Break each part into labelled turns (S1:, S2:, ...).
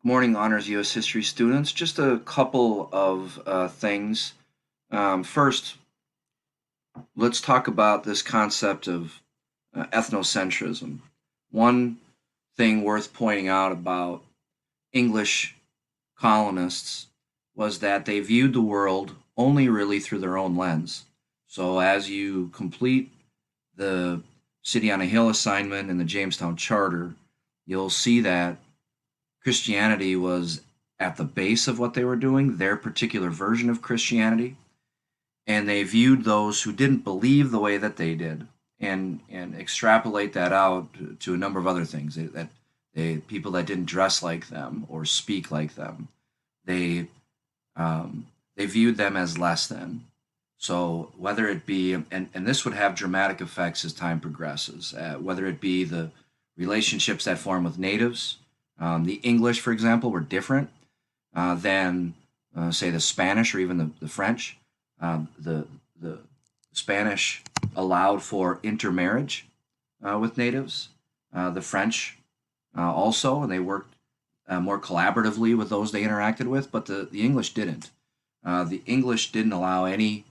S1: Morning Honors U.S. History students. Just a couple of things. First, let's talk about this concept of ethnocentrism. One thing worth pointing out about English colonists was that they viewed the world only really through their own lens. So as you complete the City on a Hill assignment and the Jamestown Charter, you'll see that Christianity was at the base of what they were doing, their particular version of Christianity, and they viewed those who didn't believe the way that they did and extrapolate that out to a number of other things. People that didn't dress like them or speak like them, they they viewed them as less than. So whether it be, and this would have dramatic effects as time progresses, whether it be the relationships that form with natives. The English, for example, were different than, say, the Spanish or even the French. The Spanish allowed for intermarriage with natives. The French also, and they worked more collaboratively with those they interacted with, but the English didn't. The English didn't allow any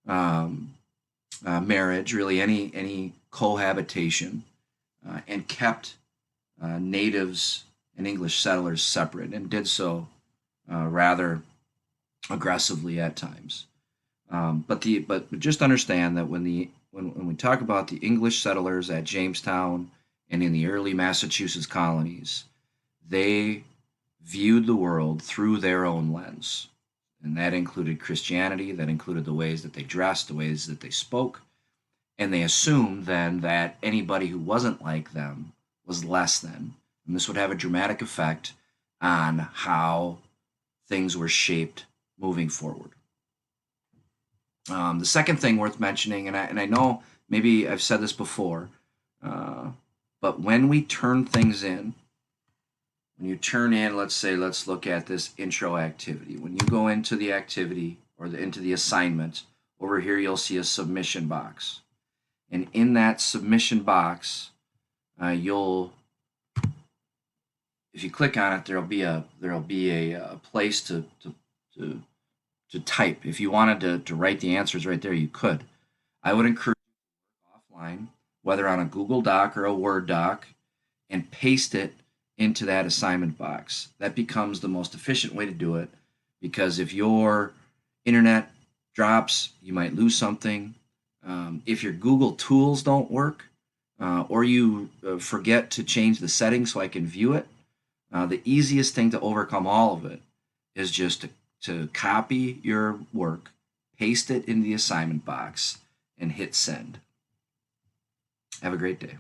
S1: um, marriage, really any cohabitation, and kept natives and English settlers separate, and did so rather aggressively at times. But just understand that when we talk about the English settlers at Jamestown and in the early Massachusetts colonies, they viewed the world through their own lens. And that included Christianity, that included the ways that they dressed, the ways that they spoke, and they assumed then that anybody who wasn't like them was less than. And this would have a dramatic effect on how things were shaped moving forward. The second thing worth mentioning, and I know maybe I've said this before, but when we turn things in, when you turn in, let's look at this intro activity. When you go into the activity or into the assignment, over here you'll see a submission box. And in that submission box, you'll, if you click on it, there'll be a place to type. If you wanted to write the answers right there, you could. I would encourage you to work offline, whether on a Google Doc or a Word doc, and paste it into that assignment box. That becomes the most efficient way to do it, because if your internet drops, you might lose something. If your Google tools don't work, or you forget to change the settings so I can view it, the easiest thing to overcome all of it is just to copy your work, paste it in the assignment box, and hit send. Have a great day.